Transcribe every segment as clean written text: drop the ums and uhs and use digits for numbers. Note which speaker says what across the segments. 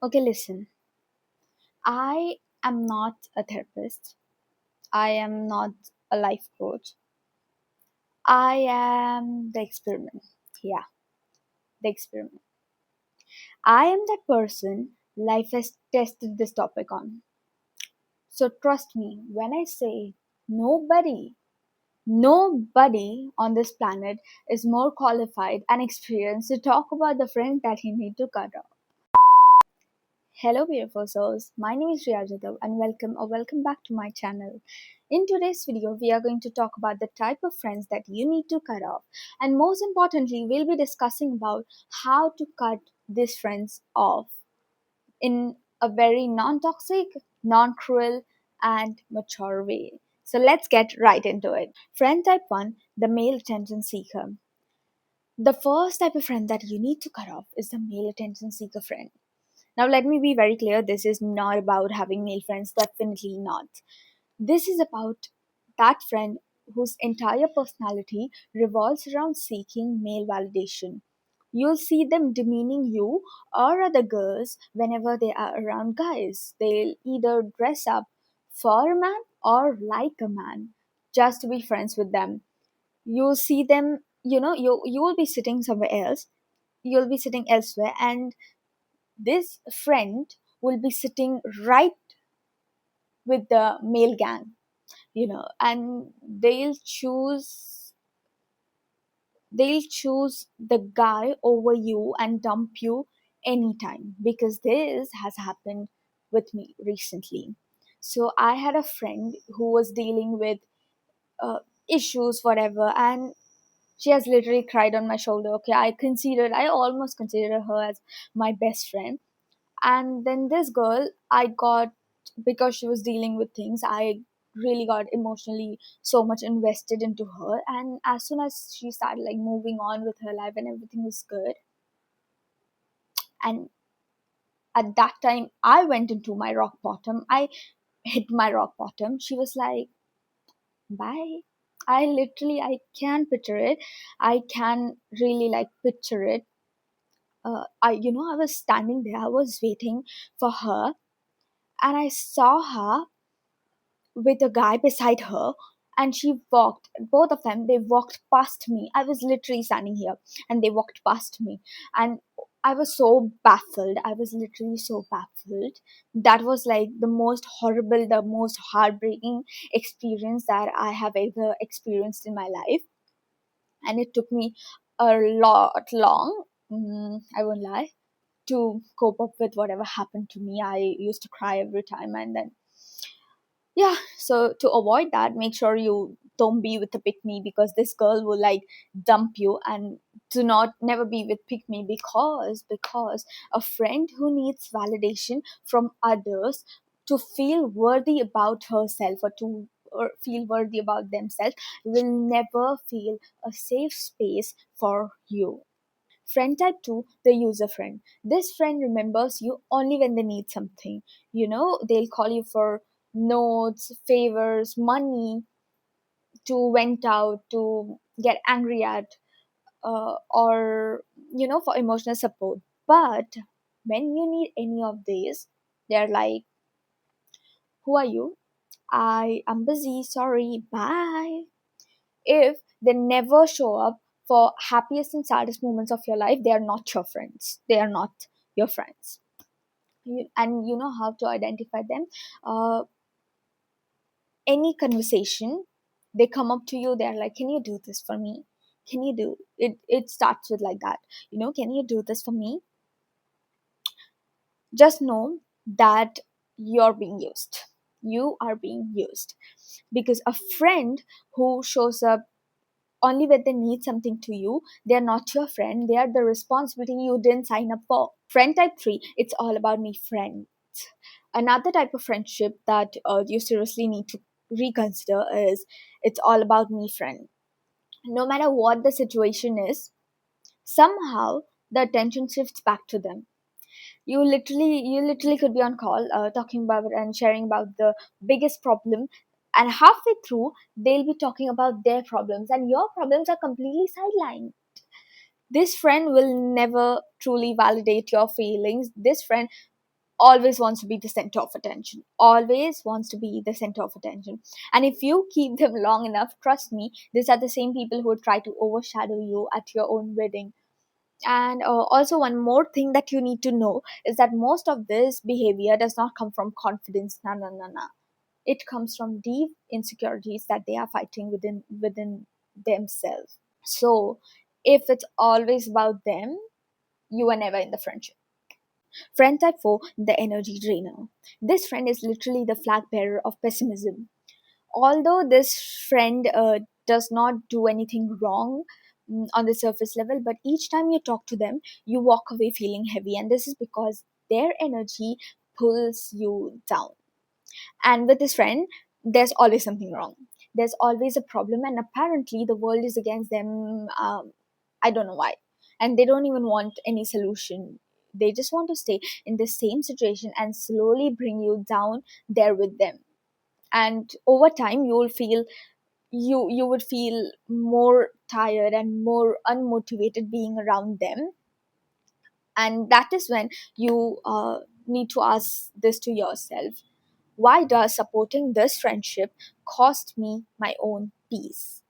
Speaker 1: Okay, listen. I am not a therapist. I am not a life coach. I am the experiment. Yeah, the experiment. I am that person life has tested this topic on. So trust me when I say nobody, nobody on this planet is more qualified and experienced to talk about the friend that you need to cut off. Hello, beautiful souls. My name is Riya Jadhav and welcome back to my channel. In today's video, we are going to talk about the type of friends that you need to cut off. And most importantly, we'll be discussing about how to cut these friends off in a very non-toxic, non-cruel, and mature way. So let's get right into it. Friend type 1, the male attention seeker. The first type of friend that you need to cut off is the male attention seeker friend. Now, let me be very clear, this is not about having male friends, definitely not. This is about that friend whose entire personality revolves around seeking male validation. You'll see them demeaning you or other girls whenever they are around guys. They'll either dress up for a man or like a man just to be friends with them. You'll see them, you will be sitting somewhere else, you'll be sitting elsewhere, and this friend will be sitting right with the male gang, and they'll choose the guy over you and dump you anytime, because this has happened with me recently. So I had a friend who was dealing with uh, issues, whatever, and she has literally cried on my shoulder. Okay, I almost considered her as my best friend. And then this girl, I got, because she was dealing with things, I really got emotionally so much invested into her. And as soon as she started like moving on with her life and everything was good, and at that time I went into my rock bottom, I hit my rock bottom, she was like, bye. I can picture it. I can really like picture it. I was standing there, I was waiting for her, and I saw her with a guy beside her, and she walked, both of them, they walked past me. I was literally standing here and they walked past me, and I was so baffled. I was literally so baffled. That was like the most horrible, the most heartbreaking experience that I have ever experienced in my life. And it took me a lot long, I won't lie, to cope up with whatever happened to me. I used to cry every time, and then yeah, so to avoid that, make sure you don't be with a pick me, because this girl will like dump you. And do not never be with pick me, because a friend who needs validation from others to feel worthy about herself, or feel worthy about themselves, will never feel a safe space for you. Friend type 2, the user friend. This friend remembers you only when they need something. They'll call you for notes, favors, money, to vent out, to get angry at, or, for emotional support. But when you need any of these, they're like, who are you? I am busy, sorry, bye. If they never show up for happiest and saddest moments of your life, they are not your friends. They are not your friends. And you know how to identify them. uh, any conversation, they come up to you, they're like, can you do this for me? Can you do it starts with like that, can you do this for me? Just know that you're being used. You are being used, because a friend who shows up only when they need something to you, they're not your friend. They are the responsibility you didn't sign up for. Friend type 3, it's all about me friend. Another type of friendship that you seriously need to reconsider is, it's all about me friend. No matter what the situation is, somehow the attention shifts back to them. You literally could be on call, talking about it and sharing about the biggest problem, and halfway through they'll be talking about their problems, and your problems are completely sidelined. This friend will never truly validate your feelings. This friend always wants to be the center of attention, always wants to be the center of attention. And if you keep them long enough, trust me, these are the same people who would try to overshadow you at your own wedding. And also, one more thing that you need to know is that most of this behavior does not come from confidence. No, no, no, no. It comes from deep insecurities that they are fighting within themselves. So if it's always about them, you are never in the friendship. Friend type 4, the energy drainer. This friend is literally the flag bearer of pessimism. Although this friend does not do anything wrong on the surface level, but each time you talk to them, you walk away feeling heavy, and this is because their energy pulls you down. And with this friend, there's always something wrong. There's always a problem, and apparently the world is against them. I don't know why. And they don't even want any solution. They just want to stay in the same situation and slowly bring you down there with them. And over time, you would feel more tired and more unmotivated being around them. And that is when you need to ask this to yourself: why does supporting this friendship cost me my own peace?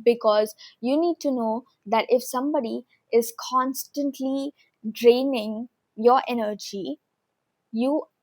Speaker 1: Because you need to know that if somebody is constantly draining your energy,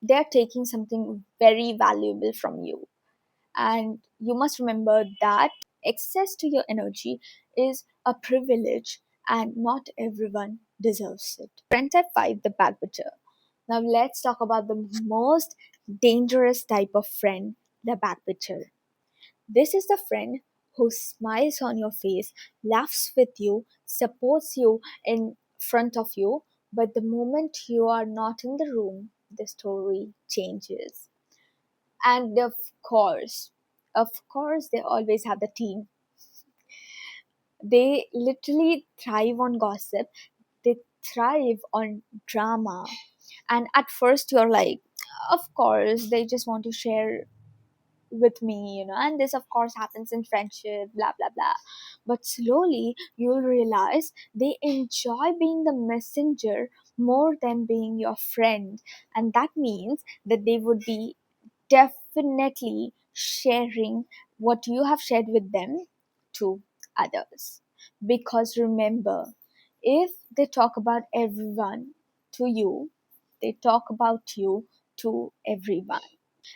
Speaker 1: they're taking something very valuable from you. And you must remember that access to your energy is a privilege, and not everyone deserves it. Friend type 5, the backbitcher. Now let's talk about the most dangerous type of friend, the backbitcher. This is the friend who smiles on your face, laughs with you, supports you in front of you, but the moment you are not in the room, the story changes. And of course, they always have the team. They literally thrive on gossip, they thrive on drama. And at first, you're like, of course, they just want to share with me, and this, of course, happens in friendship, blah, blah, blah. But slowly, you'll realize they enjoy being the messenger more than being your friend. And that means that they would be definitely sharing what you have shared with them to others. Because remember, if they talk about everyone to you, they talk about you to everyone.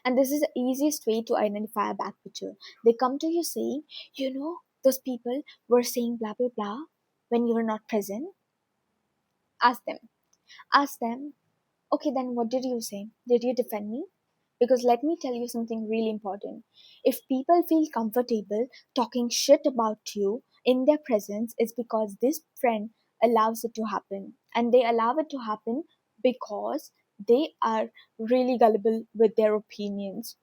Speaker 1: And this is the easiest way to identify a back picture. They come to you saying, those people were saying blah blah blah when you were not present. Ask them. Ask them, okay, then what did you say? Did you defend me? Because let me tell you something really important. If people feel comfortable talking shit about you in their presence, it's because this friend allows it to happen. And they allow it to happen because they are really gullible with their opinions,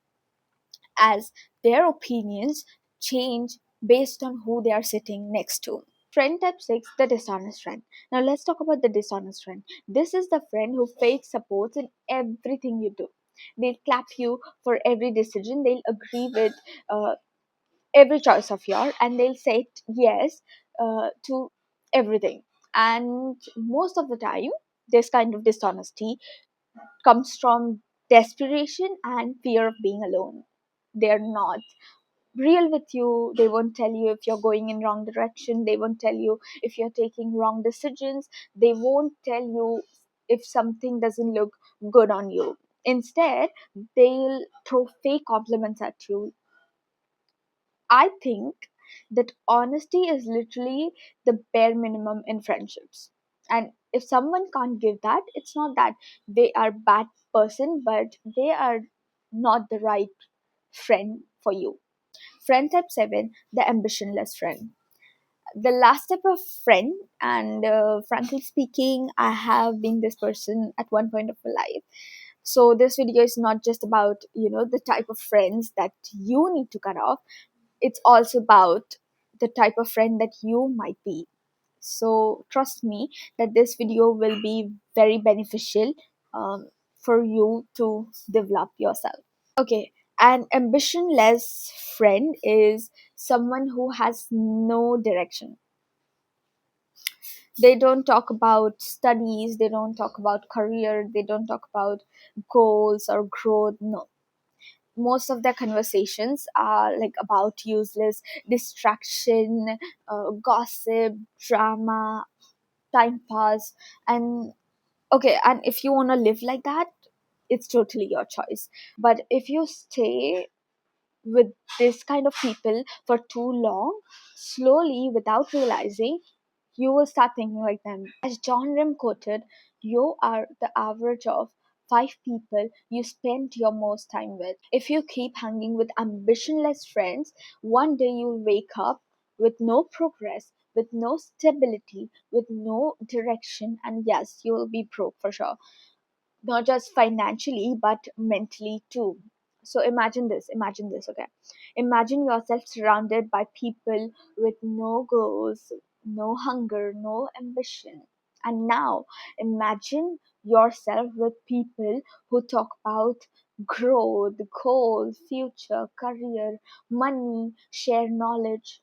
Speaker 1: as their opinions change based on who they are sitting next to. Friend type 6, the dishonest friend. Now let's talk about the dishonest friend. This is the friend who fake supports in everything you do. They'll clap you for every decision, they'll agree with uh, every choice of yours, and they'll say yes to everything. And most of the time, this kind of dishonesty comes from desperation and fear of being alone. They're not real with you. They won't tell you if you're going in wrong direction. They won't tell you if you're taking wrong decisions. They won't tell you if something doesn't look good on you. Instead, they'll throw fake compliments at you. I think that honesty is literally the bare minimum in friendships. And if someone can't give that, it's not that they are bad person, but they are not the right friend for you. Friend type 7, the ambitionless friend. The last type of friend, and frankly speaking, I have been this person at one point of my life. So this video is not just about, the type of friends that you need to cut off. It's also about the type of friend that you might be. So trust me that this video will be very beneficial for you to develop yourself. Okay, an ambitionless friend is someone who has no direction. They don't talk about studies, they don't talk about career, they don't talk about goals or growth. No, most of their conversations are like about useless distraction, gossip, drama, time pass. And okay, and if you want to live like that, it's totally your choice. But if you stay with this kind of people for too long, slowly, without realizing, you will start thinking like them. As John Rim quoted, you are the average of five people you spend your most time with. If you keep hanging with ambitionless friends, one day you'll wake up with no progress, with no stability, with no direction, and yes, you will be broke for sure, not just financially but mentally too. So imagine this, okay? Imagine yourself surrounded by people with no goals, no hunger, no ambition. And now imagine yourself with people who talk about growth, goals, future, career, money, share knowledge.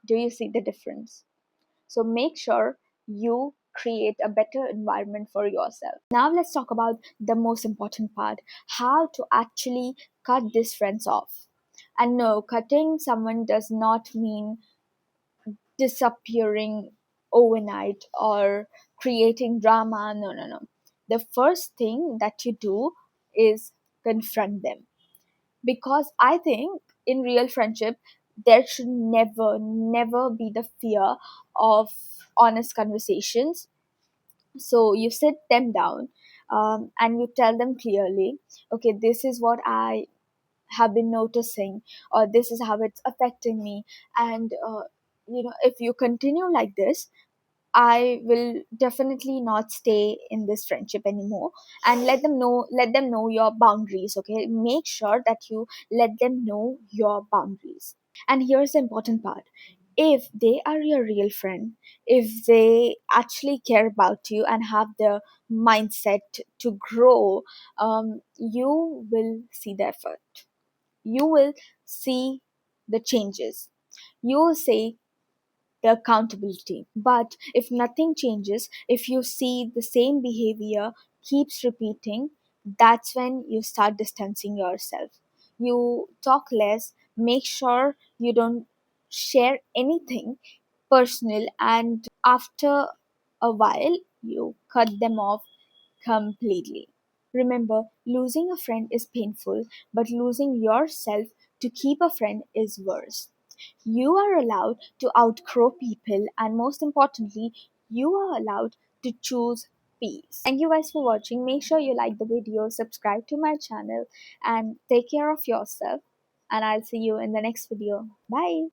Speaker 1: Do you see the difference? So make sure you create a better environment for yourself. Now let's talk about the most important part, how to actually cut these friends off. And no, cutting someone does not mean disappearing overnight or creating drama. No, no, no. The first thing that you do is confront them, because I think in real friendship there should never be the fear of honest conversations. So you sit them down, and you tell them clearly, okay, this is what I have been noticing, or this is how it's affecting me. And if you continue like this, I will definitely not stay in this friendship anymore. And let them know your boundaries, okay? Make sure that you let them know your boundaries. And here's the important part. If they are your real friend, if they actually care about you and have the mindset to grow, you will see the effort. You will see the changes. You will say the accountability. But if nothing changes, if you see the same behavior keeps repeating, that's when you start distancing yourself. You talk less, make sure you don't share anything personal, and after a while, you cut them off completely. Remember, losing a friend is painful, but losing yourself to keep a friend is worse. You are allowed to outgrow people, and most importantly, you are allowed to choose peace. Thank you guys for watching. Make sure you like the video, subscribe to my channel, and take care of yourself. And I'll see you in the next video. Bye.